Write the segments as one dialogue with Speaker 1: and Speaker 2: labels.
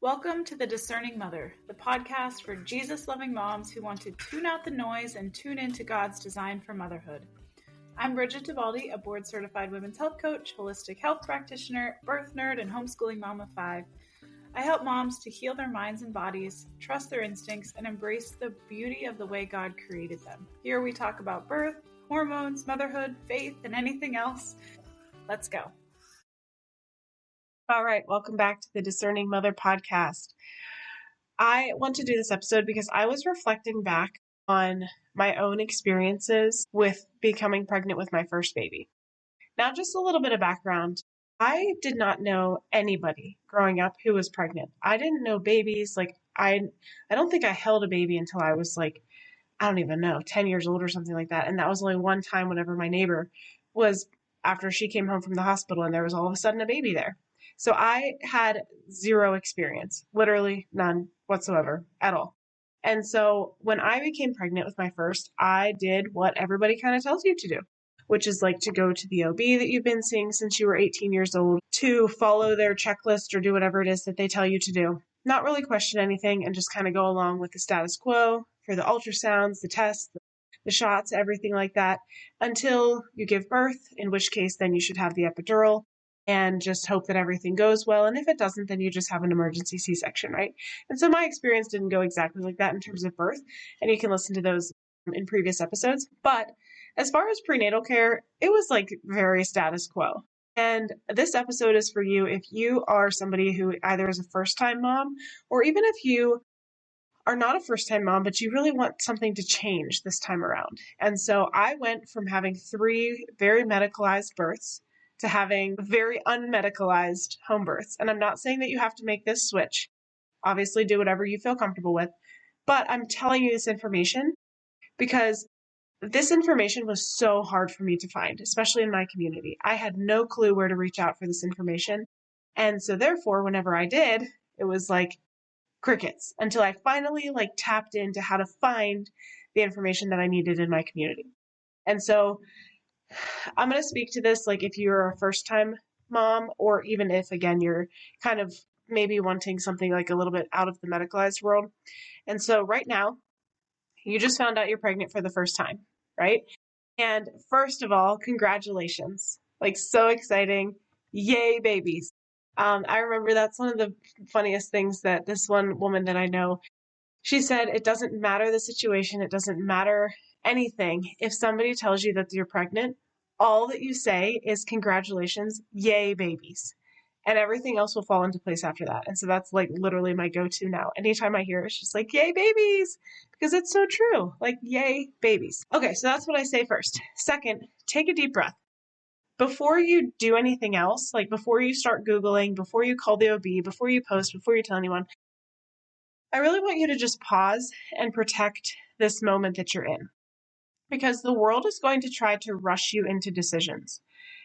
Speaker 1: Welcome to The Discerning Mother, the podcast for Jesus-loving moms who want to tune out the noise and tune into God's design for motherhood. I'm Brigid, a board-certified women's health coach, holistic health practitioner, birth nerd, and homeschooling mom of 5. I help moms to heal their minds and bodies, trust their instincts, and embrace the beauty of the way God created them. Here we talk about birth, hormones, motherhood, faith, and anything else. Let's go.
Speaker 2: All right, welcome back to the Discerning Mother podcast. I want to do this episode because I was reflecting back on my own experiences with becoming pregnant with my first baby. Now, just a little bit of background. I did not know anybody growing up who was pregnant. I didn't know babies. I don't think I held a baby until I was 10 years old or something like that. And that was only one time whenever my neighbor was, after she came home from the hospital, and there was all of a sudden a baby there. So I had zero experience, literally none whatsoever at all. And so when I became pregnant with my first, I did what everybody kind of tells you to do, which is to go to the OB that you've been seeing since you were 18 years old, to follow their checklist or do whatever it is that they tell you to do. Not really question anything and just kind of go along with the status quo for the ultrasounds, the tests, the shots, everything like that, until you give birth, in which case then you should have the epidural and just hope that everything goes well. And if it doesn't, then you just have an emergency C-section, right? And so my experience didn't go exactly like that in terms of birth, and you can listen to those in previous episodes. But as far as prenatal care, it was very status quo. And this episode is for you if you are somebody who either is a first-time mom, or even if you are not a first-time mom, but you really want something to change this time around. And so I went from having 3 very medicalized births to having very unmedicalized home births. And I'm not saying that you have to make this switch. Obviously, do whatever you feel comfortable with. But I'm telling you this information because this information was so hard for me to find, especially in my community. I had no clue where to reach out for this information. And so therefore, whenever I did, it was like crickets until I finally tapped into how to find the information that I needed in my community. And so I'm going to speak to this if you're a first-time mom, or even if, again, you're kind of maybe wanting something a little bit out of the medicalized world. And so right now, you just found out you're pregnant for the first time, right? And first of all, congratulations. So exciting. Yay, babies. I remember that's one of the funniest things that this one woman that I know, she said, it doesn't matter the situation. It doesn't matter anything. If somebody tells you that you're pregnant, all that you say is congratulations, yay, babies. And everything else will fall into place after that. And so that's literally my go-to now. Anytime I hear it, it's just yay, babies, because it's so true. Yay, babies. Okay, so that's what I say first. Second, take a deep breath. Before you do anything else, before you start Googling, before you call the OB, before you post, before you tell anyone, I really want you to just pause and protect this moment that you're in. Because the world is going to try to rush you into decisions.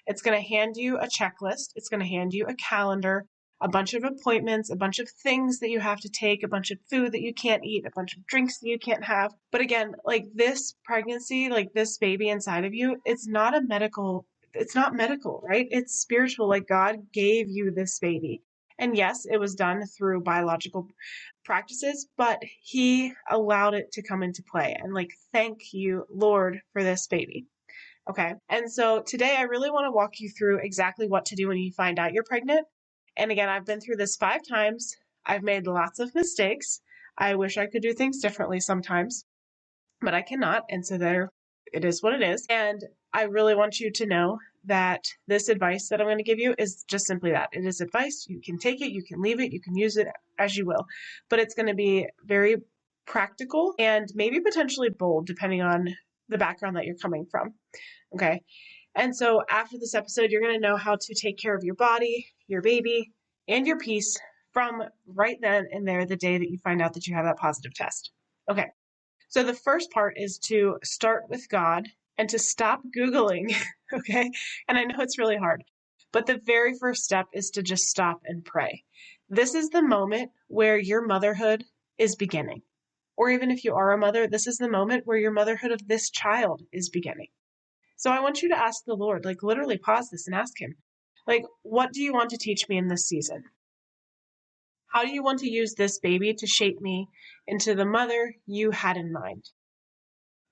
Speaker 2: It's going to hand you a checklist. It's going to hand you a calendar, a bunch of appointments, a bunch of things that you have to take, a bunch of food that you can't eat, a bunch of drinks that you can't have. But again, this pregnancy, this baby inside of you, it's not medical, right? It's spiritual. God gave you this baby. And yes, it was done through biological practices, but he allowed it to come into play. And thank you, Lord, for this baby. Okay. And so today I really want to walk you through exactly what to do when you find out you're pregnant. And again, I've been through this 5 times. I've made lots of mistakes. I wish I could do things differently sometimes, but I cannot. And so there it is what it is. And I really want you to know that this advice that I'm going to give you is just simply that. It is advice. You can take it, you can leave it, you can use it as you will, but it's going to be very practical and maybe potentially bold depending on the background that you're coming from. Okay. And so after this episode, you're going to know how to take care of your body, your baby, and your peace from right then and there, the day that you find out that you have that positive test. Okay. So the first part is to start with God and to stop Googling, okay? And I know it's really hard, but the very first step is to just stop and pray. This is the moment where your motherhood is beginning. Or even if you are a mother, this is the moment where your motherhood of this child is beginning. So I want you to ask the Lord, literally pause this and ask him, what do you want to teach me in this season? How do you want to use this baby to shape me into the mother you had in mind?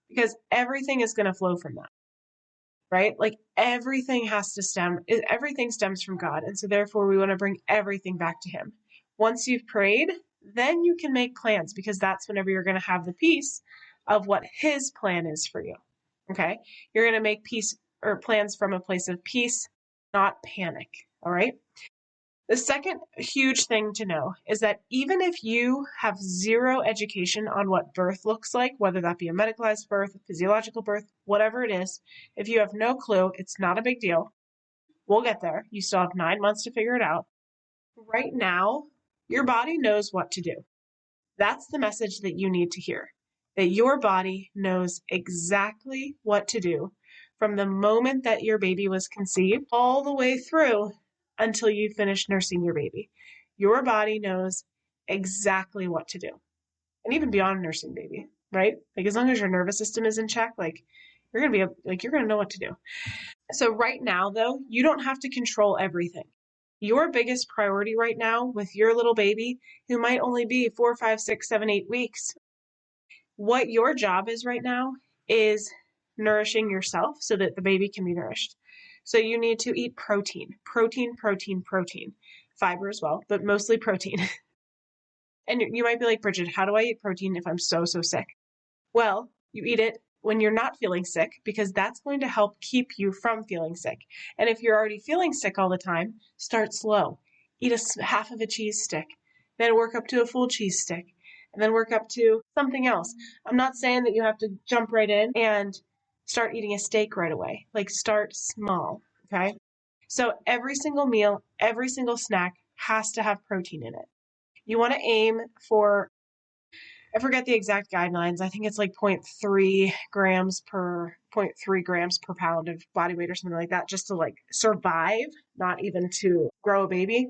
Speaker 2: Because everything is going to flow from that, right? Like everything stems from God. And so therefore we want to bring everything back to him. Once you've prayed, then you can make plans, because that's whenever you're going to have the peace of what his plan is for you. Okay. You're going to make peace or plans from a place of peace, not panic. All right. The second huge thing to know is that even if you have zero education on what birth looks like, whether that be a medicalized birth, a physiological birth, whatever it is, if you have no clue, it's not a big deal. We'll get there. You still have 9 months to figure it out. Right now, your body knows what to do. That's the message that you need to hear, that your body knows exactly what to do from the moment that your baby was conceived all the way through until you finish nursing your baby. Your body knows exactly what to do. And even beyond nursing baby, right? Like as long as your nervous system is in check, like you're going to know what to do. So right now though, you don't have to control everything. Your biggest priority right now with your little baby, who might only be 4, 5, 6, 7, 8 weeks, what your job is right now is nourishing yourself so that the baby can be nourished. So you need to eat protein, fiber as well, but mostly protein. And you might be like, Brigid, how do I eat protein if I'm so sick? Well, you eat it when you're not feeling sick, because that's going to help keep you from feeling sick. And if you're already feeling sick all the time, start slow. Eat half of a cheese stick, then work up to a full cheese stick, and then work up to something else. I'm not saying that you have to jump right in and start eating a steak right away. Like start small, okay? So every single meal, every single snack has to have protein in it. You want to aim for, I forget the exact guidelines. I think it's like 0.3 grams per pound of body weight or something like that, just to like survive, not even to grow a baby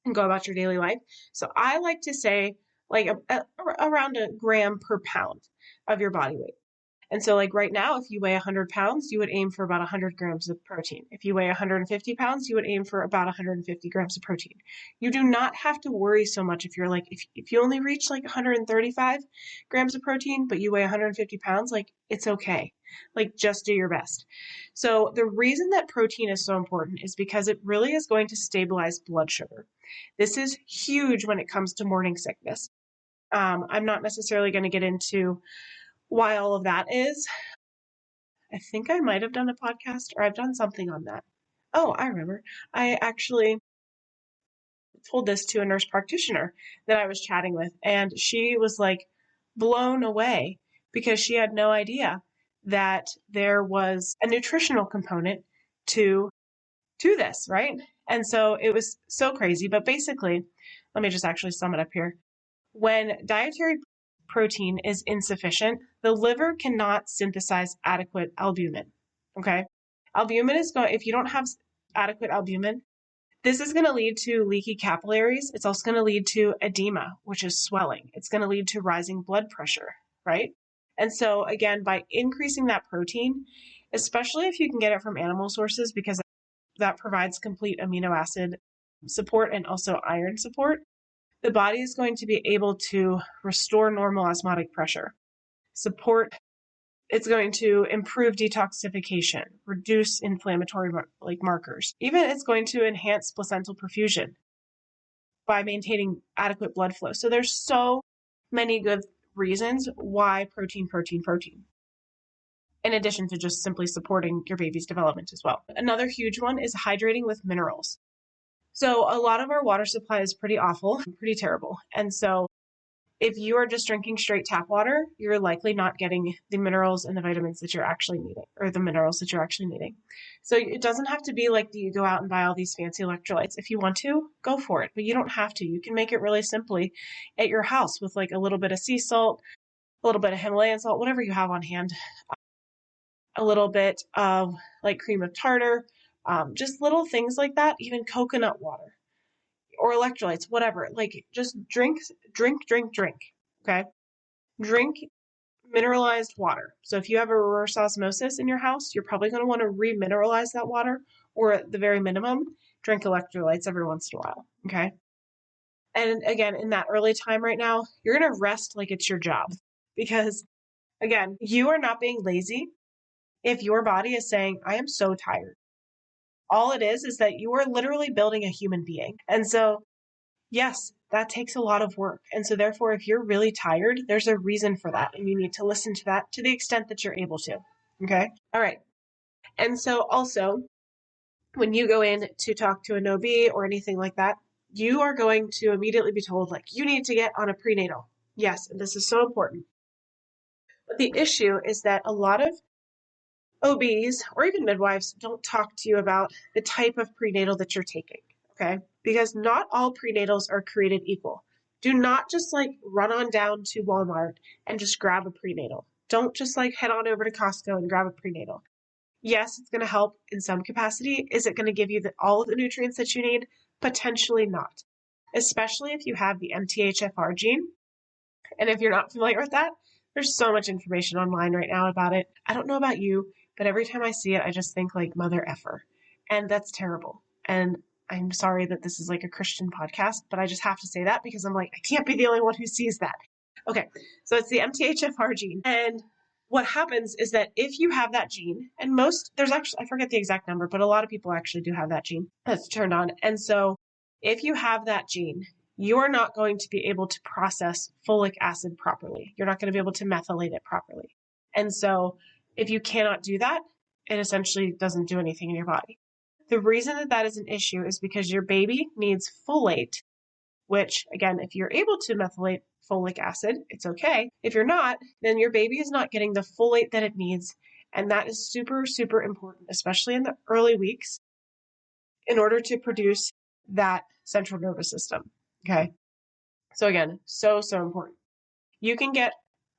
Speaker 2: and go about your daily life. So I like to say like around a gram per pound of your body weight. And so like right now, if you weigh 100 pounds, you would aim for about 100 grams of protein. If you weigh 150 pounds, you would aim for about 150 grams of protein. You do not have to worry so much if you're like, if you only reach like 135 grams of protein, but you weigh 150 pounds, like it's okay. Like just do your best. So the reason that protein is so important is because it really is going to stabilize blood sugar. This is huge when it comes to morning sickness. I'm not necessarily going to get into why all of that is. I think I might have done a podcast or I've done something on that. Oh, I remember. I actually told this to a nurse practitioner that I was chatting with, and she was like blown away because she had no idea that there was a nutritional component to this, right? And so it was so crazy. But basically, let me just actually sum it up here. When dietary protein is insufficient, the liver cannot synthesize adequate albumin. Okay? Albumin is going, if you don't have adequate albumin, this is going to lead to leaky capillaries. It's also going to lead to edema, which is swelling. It's going to lead to rising blood pressure, right? And so again, by increasing that protein, especially if you can get it from animal sources, because that provides complete amino acid support and also iron support, the body is going to be able to restore normal osmotic pressure, it's going to improve detoxification, reduce inflammatory markers. Even it's going to enhance placental perfusion by maintaining adequate blood flow. So there's so many good reasons why protein. In addition to just simply supporting your baby's development as well. Another huge one is hydrating with minerals. So a lot of our water supply is pretty awful, pretty terrible. And so if you are just drinking straight tap water, you're likely not getting the minerals and the vitamins that you're actually needing, or the minerals that you're actually needing. So it doesn't have to be like you go out and buy all these fancy electrolytes. If you want to, go for it, but you don't have to. You can make it really simply at your house with like a little bit of sea salt, a little bit of Himalayan salt, whatever you have on hand, a little bit of like cream of tartar, just little things like that, even coconut water or electrolytes, whatever. Like just drink. Okay. Drink mineralized water. So if you have a reverse osmosis in your house, you're probably going to want to remineralize that water, or at the very minimum, drink electrolytes every once in a while. Okay. And again, in that early time right now, you're going to rest like it's your job because, again, you are not being lazy if your body is saying, I am so tired. All it is that you are literally building a human being. And so, yes, that takes a lot of work. And so therefore, if you're really tired, there's a reason for that. And you need to listen to that to the extent that you're able to. Okay. All right. And so also, when you go in to talk to an OB or anything like that, you are going to immediately be told, like, you need to get on a prenatal. Yes, and this is so important. But the issue is that a lot of OBs or even midwives don't talk to you about the type of prenatal that you're taking, okay? Because not all prenatals are created equal. Do not just like run on down to Walmart and just grab a prenatal. Don't just like head on over to Costco and grab a prenatal. Yes, it's going to help in some capacity. Is it going to give you all of the nutrients that you need? Potentially not, especially if you have the MTHFR gene. And if you're not familiar with that, there's so much information online right now about it. I don't know about you, but every time I see it, I just think like mother effer. And that's terrible. And I'm sorry that this is like a Christian podcast, but I just have to say that because I'm like, I can't be the only one who sees that. Okay, so it's the MTHFR gene. And what happens is that if you have that gene, and there's actually, I forget the exact number, but a lot of people actually do have that gene that's turned on. And so if you have that gene, you are not going to be able to process folic acid properly. You're not going to be able to methylate it properly. And so if you cannot do that, it essentially doesn't do anything in your body. The reason that that is an issue is because your baby needs folate, which, again, if you're able to methylate folic acid, it's okay. If you're not, then your baby is not getting the folate that it needs. And that is super, super important, especially in the early weeks, in order to produce that central nervous system. Okay. So again, so, so important. You can get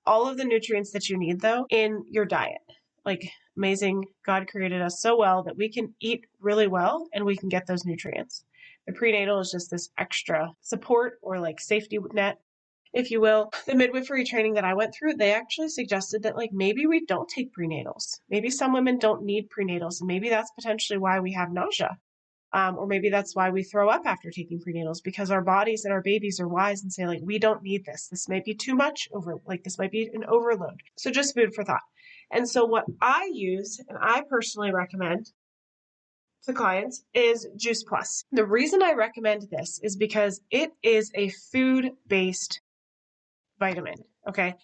Speaker 2: all of the nutrients that you need, though, in your diet. Like, amazing. God created us so well that we can eat really well and we can get those nutrients. The prenatal is just this extra support or like safety net, if you will. The midwifery training that I went through, they actually suggested that like maybe we don't take prenatals. Maybe some women don't need prenatals, and maybe that's potentially why we have nausea. Or maybe that's why we throw up after taking prenatals, because our bodies and our babies are wise and say, like, we don't need this. This might be too much this might be an overload. So just food for thought. And so what I use, and I personally recommend to clients, is Juice Plus. The reason I recommend this is because it is a food-based vitamin, okay?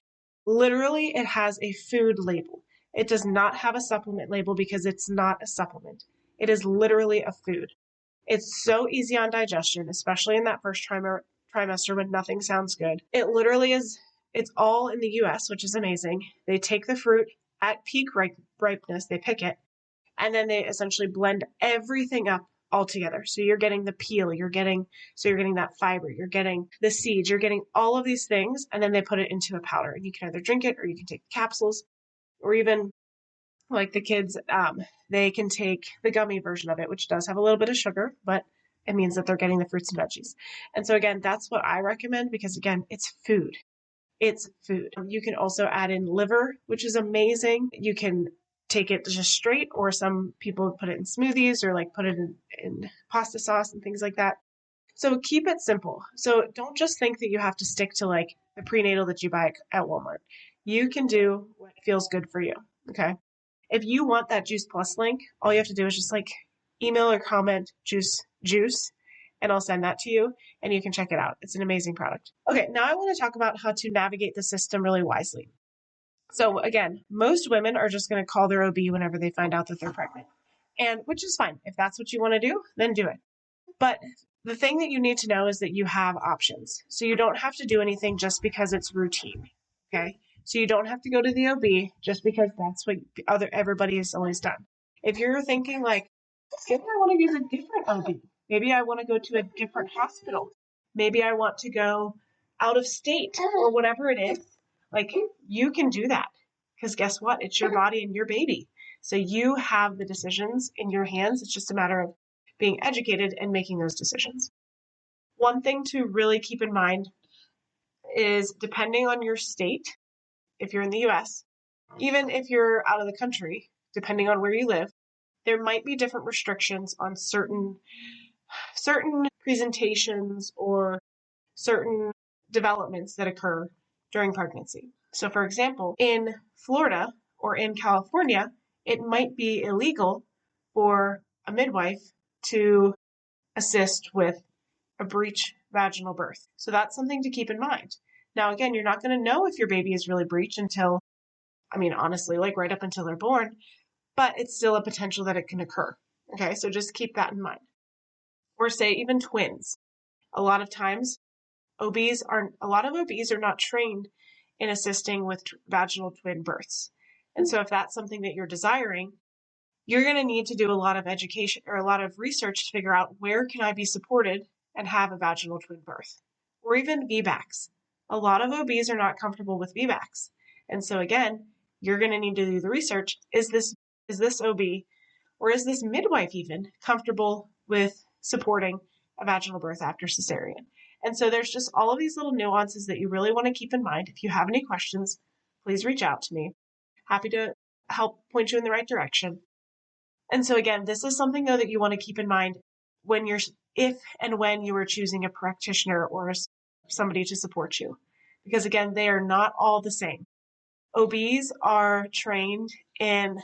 Speaker 2: Literally, it has a food label. It does not have a supplement label because it's not a supplement. It is literally a food. It's so easy on digestion, especially in that first trimester when nothing sounds good. It literally is, it's all in the US, which is amazing. They take the fruit at peak ripeness, they pick it, and then they essentially blend everything up all together. So you're getting the peel, you're getting that fiber, you're getting the seeds, you're getting all of these things, and then they put it into a powder. And you can either drink it or you can take capsules, or even like the kids, they can take the gummy version of it, which does have a little bit of sugar, but it means that they're getting the fruits and veggies. And so again, that's what I recommend because again, it's food. It's food. You can also add in liver, which is amazing. You can take it just straight, or some people put it in smoothies or like put it in pasta sauce and things like that. So keep it simple. So don't just think that you have to stick to like the prenatal that you buy at Walmart. You can do what feels good for you. Okay. If you want that Juice Plus link, all you have to do is just like email or comment juice, and I'll send that to you and you can check it out. It's an amazing product. Okay, now I want to talk about how to navigate the system really wisely. So again, most women are just going to call their OB whenever they find out that they're pregnant, and which is fine. If that's what you want to do, then do it. But the thing that you need to know is that you have options. So you don't have to do anything just because it's routine. Okay. So you don't have to go to the OB just because that's what everybody has always done. If you're thinking like, maybe I want to use a different OB. Maybe I want to go to a different hospital. Maybe I want to go out of state or whatever it is. Like, you can do that because guess what? It's your body and your baby. So you have the decisions in your hands. It's just a matter of being educated and making those decisions. One thing to really keep in mind is depending on your state, if you're in the US, even if you're out of the country, depending on where you live, there might be different restrictions on certain presentations or certain developments that occur during pregnancy. So for example, in Florida or in California, it might be illegal for a midwife to assist with a breech vaginal birth. So that's something to keep in mind. Now, again, you're not going to know if your baby is really breech until, honestly, like right up until they're born, but it's still a potential that it can occur. Okay, so just keep that in mind. Or say even twins. A lot of times, a lot of OBs are not trained in assisting with vaginal twin births. And so if that's something that you're desiring, you're going to need to do a lot of education or a lot of research to figure out where can I be supported and have a vaginal twin birth, or even VBACs. A lot of OBs are not comfortable with VBACs. And so again, you're going to need to do the research. Is this OB or is this midwife even comfortable with supporting a vaginal birth after cesarean? And so there's just all of these little nuances that you really want to keep in mind. If you have any questions, please reach out to me. Happy to help point you in the right direction. And so again, this is something though that you want to keep in mind if and when you are choosing a practitioner or somebody to support you. Because again, they are not all the same. OBs are trained in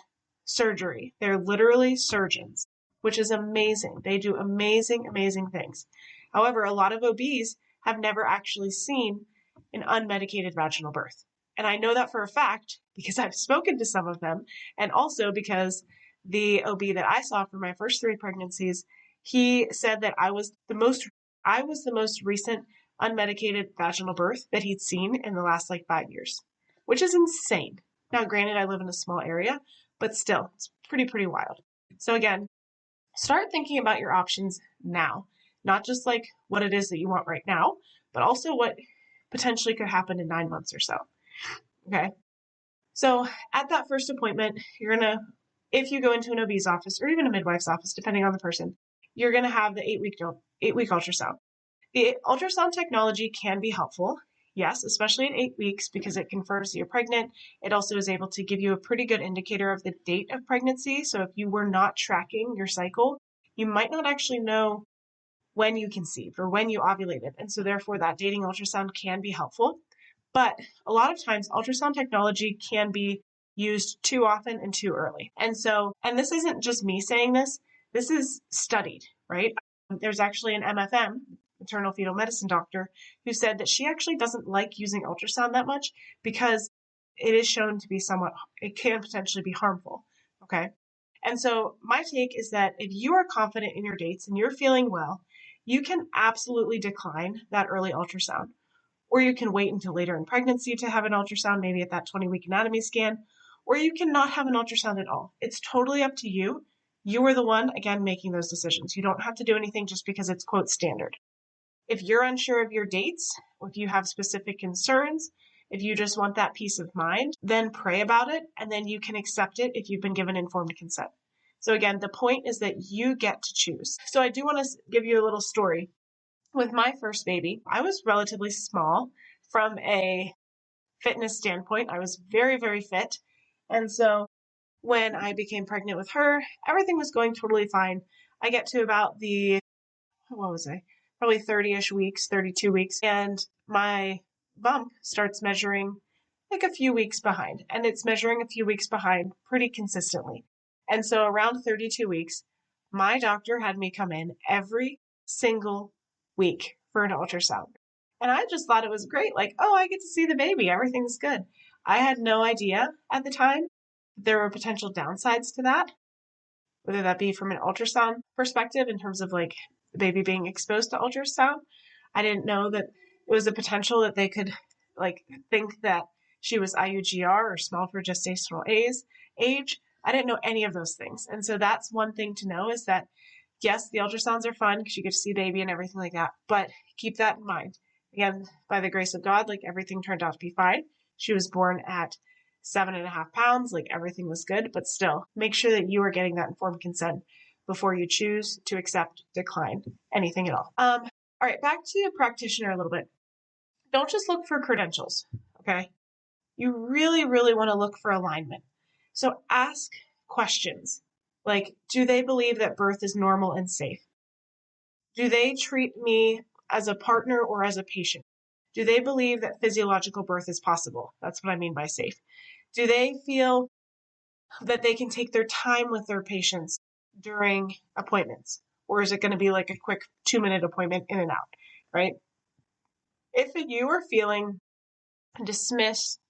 Speaker 2: surgery. They're literally surgeons, which is amazing. They do amazing, amazing things. However, a lot of OBs have never actually seen an unmedicated vaginal birth. And I know that for a fact because I've spoken to some of them, and also because the OB that I saw for my first 3 pregnancies, he said that I was the most recent unmedicated vaginal birth that he'd seen in the last 5 years, which is insane. Now, granted, I live in a small area, but still, it's pretty wild. So again, start thinking about your options now, not just what it is that you want right now, but also what potentially could happen in 9 months or so. Okay. So at that first appointment, if you go into an OB's office or even a midwife's office, depending on the person, you're going to have the 8-week ultrasound. The ultrasound technology can be helpful. Yes, especially at 8 weeks because it confirms that you're pregnant. It also is able to give you a pretty good indicator of the date of pregnancy. So if you were not tracking your cycle, you might not actually know when you conceived or when you ovulated. And so therefore that dating ultrasound can be helpful. But a lot of times ultrasound technology can be used too often and too early. And this isn't just me saying this is studied, right? There's actually an MFM, maternal fetal medicine doctor, who said that she actually doesn't like using ultrasound that much because it is shown to be it can potentially be harmful. Okay. And so my take is that if you are confident in your dates and you're feeling well, you can absolutely decline that early ultrasound. Or you can wait until later in pregnancy to have an ultrasound, maybe at that 20-week anatomy scan, or you can not have an ultrasound at all. It's totally up to you. You are the one, again, making those decisions. You don't have to do anything just because it's, quote, standard. If you're unsure of your dates, or if you have specific concerns, if you just want that peace of mind, then pray about it, and then you can accept it if you've been given informed consent. So again, the point is that you get to choose. So I do want to give you a little story. With my first baby, I was relatively small from a fitness standpoint. I was very, very fit. And so when I became pregnant with her, everything was going totally fine. I get to about probably 30-ish weeks, 32 weeks. And my bump starts measuring a few weeks behind. And it's measuring a few weeks behind pretty consistently. And so around 32 weeks, my doctor had me come in every single week for an ultrasound. And I just thought it was great. I get to see the baby. Everything's good. I had no idea at the time there were potential downsides to that, whether that be from an ultrasound perspective in terms of the baby being exposed to ultrasound. I didn't know that it was a potential that they could think that she was IUGR or small for gestational age. I didn't know any of those things. And so that's one thing to know is that, yes, the ultrasounds are fun because you get to see the baby and everything like that, but keep that in mind. Again, by the grace of God, everything turned out to be fine. She was born at 7.5 pounds, everything was good, but still make sure that you are getting that informed consent before you choose to accept, decline anything at all. All right, back to the practitioner a little bit. Don't just look for credentials, okay? You really, really want to look for alignment. So ask questions do they believe that birth is normal and safe? Do they treat me as a partner or as a patient? Do they believe that physiological birth is possible? That's what I mean by safe. Do they feel that they can take their time with their patients during appointments? Or is it going to be like a quick 2-minute appointment in and out, right? If you are feeling dismissed,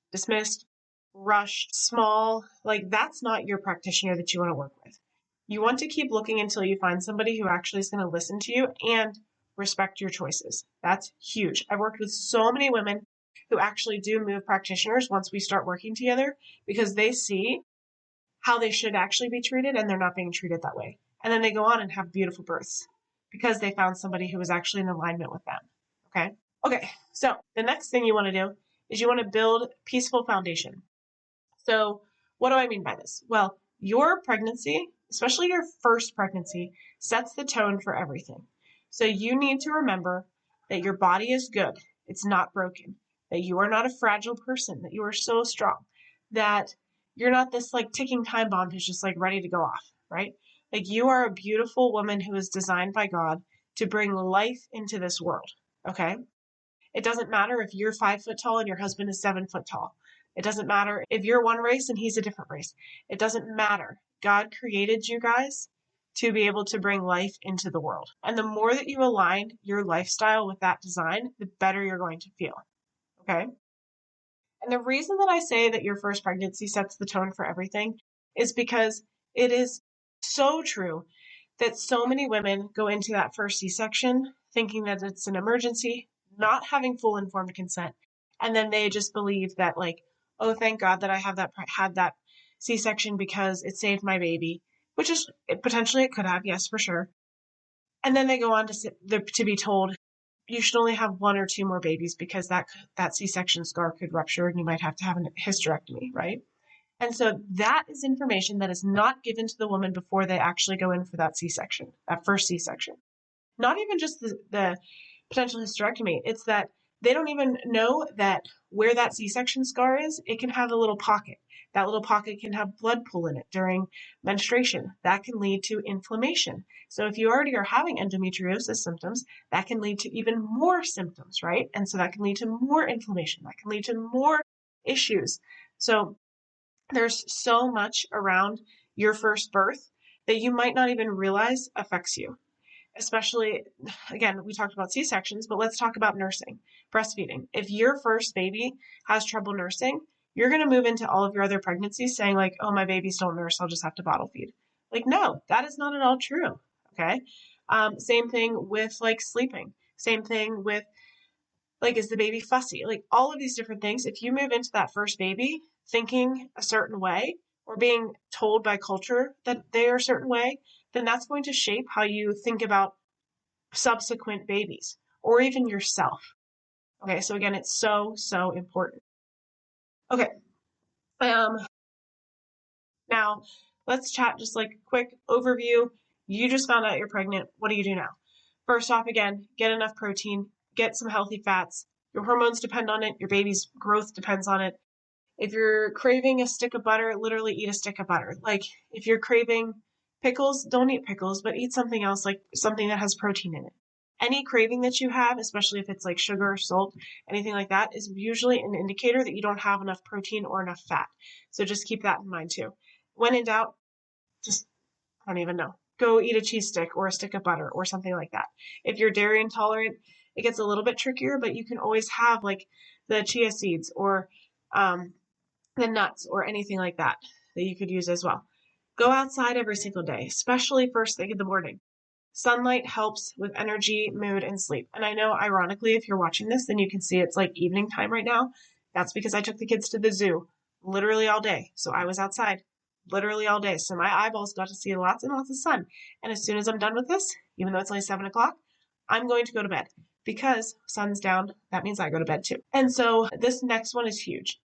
Speaker 2: rushed, small, like that's not your practitioner that you want to work with. You want to keep looking until you find somebody who actually is going to listen to you and respect your choices. That's huge. I've worked with so many women who actually do move practitioners once we start working together because they see how they should actually be treated and they're not being treated that way. And then they go on and have beautiful births because they found somebody who was actually in alignment with them. Okay, so the next thing you want to do is you want to build peaceful foundation. So what do I mean by this? Well, your pregnancy, especially your first pregnancy, sets the tone for everything. So you need to remember that your body is good. It's not broken. That you are not a fragile person. That you are so strong. That you're not this like ticking time bomb who's just like ready to go off, right? Like you are a beautiful woman who is designed by God to bring life into this world, okay? It doesn't matter if you're 5 foot tall and your husband is 7 foot tall. It doesn't matter if you're one race and he's a different race. It doesn't matter. God created you guys to be able to bring life into the world. And the more that you align your lifestyle with that design, the better you're going to feel. Okay? And the reason that I say that your first pregnancy sets the tone for everything is because it is so true that so many women go into that first C-section thinking that it's an emergency, not having full informed consent. And then they just believe that like, oh, thank God that I had that C-section because it saved my baby, which is potentially it could have, yes, for sure. And then they go on to be told you should only have 1 or 2 more babies because that C-section scar could rupture and you might have to have a hysterectomy, right? And so that is information that is not given to the woman before they actually go in for that C-section, that first C-section. Not even just the potential hysterectomy. It's that they don't even know that where that C-section scar is, it can have a little pocket. That little pocket can have blood pool in it during menstruation. That can lead to inflammation. So if you already are having endometriosis symptoms, that can lead to even more symptoms, right? And so that can lead to more inflammation. That can lead to more issues. So there's so much around your first birth that you might not even realize affects you. Especially, again, we talked about C-sections, but let's talk about nursing, breastfeeding. If your first baby has trouble nursing, you're going to move into all of your other pregnancies saying like, oh, my babies don't nurse, I'll just have to bottle feed. Like, no, that is not at all true. Okay. Same thing with like sleeping. Same thing with like, is the baby fussy? Like all of these different things. If you move into that first baby thinking a certain way or being told by culture that they are a certain way, then that's going to shape how you think about subsequent babies or even yourself. Okay, so again, it's so, so important. Okay, now let's chat just like a quick overview. You just found out you're pregnant. What do you do now? First off, again, get enough protein, get some healthy fats. Your hormones depend on it. Your baby's growth depends on it. If you're craving a stick of butter, literally eat a stick of butter. Like if you're craving pickles, don't eat pickles, but eat something else, like something that has protein in it. Any craving that you have, especially if it's like sugar, salt, anything like that, is usually an indicator that you don't have enough protein or enough fat. So just keep that in mind too. When in doubt, just, I don't even know, go eat a cheese stick or a stick of butter or something like that. If you're dairy intolerant, it gets a little bit trickier, but you can always have like the chia seeds or the nuts or anything like that you could use as well. Go outside every single day, especially first thing in the morning. Sunlight helps with energy, mood, and sleep. And I know, ironically, if you're watching this, then you can see it's like evening time right now. That's because I took the kids to the zoo literally all day. So I was outside literally all day. So my eyeballs got to see lots and lots of sun. And as soon as I'm done with this, even though it's only 7 o'clock, I'm going to go to bed because sun's down. That means I go to bed too. And so this next one is huge.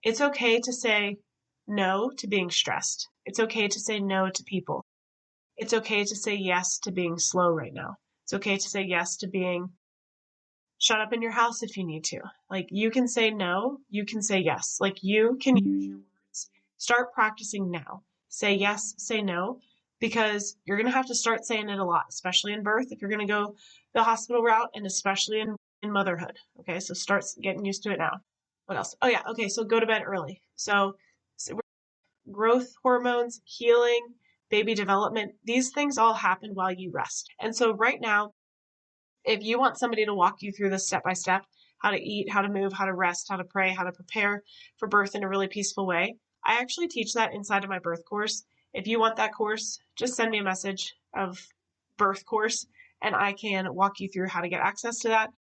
Speaker 2: It's okay to say no to being stressed. It's okay to say no to people. It's okay to say yes to being slow right now. It's okay to say yes to being shut up in your house if you need to. Like you can say no, you can say yes. Like you can use your words. Start practicing now. Say yes, say no, because you're going to have to start saying it a lot, especially in birth. If you're going to go the hospital route, and especially in motherhood. Okay, so start getting used to it now. What else? Oh yeah, okay, so go to bed early. So growth hormones, healing, baby development, these things all happen while you rest. And so right now, if you want somebody to walk you through this step by step, how to eat, how to move, how to rest, how to pray, how to prepare for birth in a really peaceful way, I actually teach that inside of my birth course. If you want that course, just send me a message of birth course and I can walk you through how to get access to that.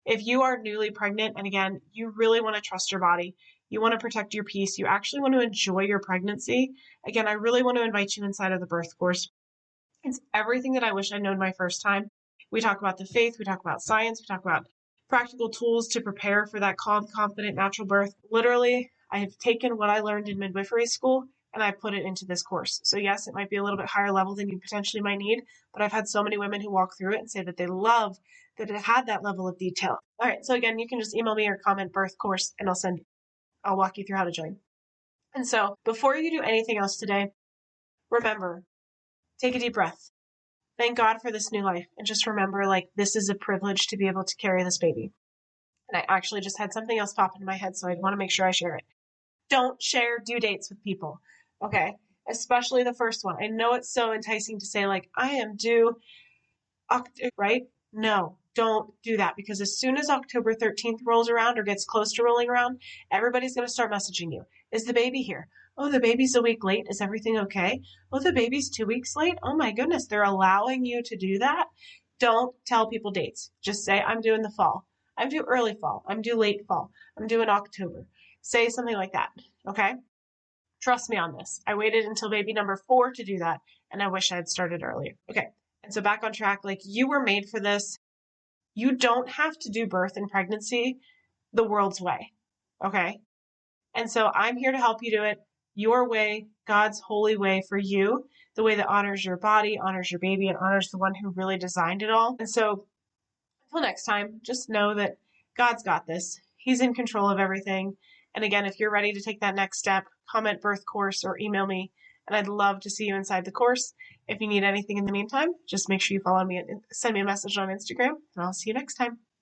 Speaker 2: If you are newly pregnant, and again, you really want to trust your body, you want to protect your peace, you actually want to enjoy your pregnancy, again, I really want to invite you inside of the birth course. It's everything that I wish I'd known my first time. We talk about the faith, we talk about science, we talk about practical tools to prepare for that calm, confident, natural birth. Literally, I have taken what I learned in midwifery school and I put it into this course. So yes, it might be a little bit higher level than you potentially might need, but I've had so many women who walk through it and say that they love that it had that level of detail. All right, so again, you can just email me or comment birth course and I'll walk you through how to join. And so before you do anything else today, remember, take a deep breath. Thank God for this new life. And just remember, like, this is a privilege to be able to carry this baby. And I actually just had something else pop into my head, so I want to make sure I share it. Don't share due dates with people, okay? Especially the first one. I know it's so enticing to say, like, I am due October, right? No, don't do that, because as soon as October 13th rolls around or gets close to rolling around, everybody's going to start messaging you. Is the baby here? Oh, the baby's a week late. Is everything okay? Oh, the baby's 2 weeks late. Oh my goodness, they're allowing you to do that. Don't tell people dates. Just say, I'm due in the fall. I'm due early fall. I'm due late fall. I'm due in October. Say something like that, okay? Trust me on this. I waited until baby number 4 to do that, and I wish I had started earlier. Okay, and so back on track, like, you were made for this. You don't have to do birth and pregnancy the world's way, okay? And so I'm here to help you do it your way, God's holy way for you, the way that honors your body, honors your baby, and honors the one who really designed it all. And so until next time, just know that God's got this. He's in control of everything. And again, if you're ready to take that next step, comment birth course or email me, and I'd love to see you inside the course. If you need anything in the meantime, just make sure you follow me and send me a message on Instagram, and I'll see you next time.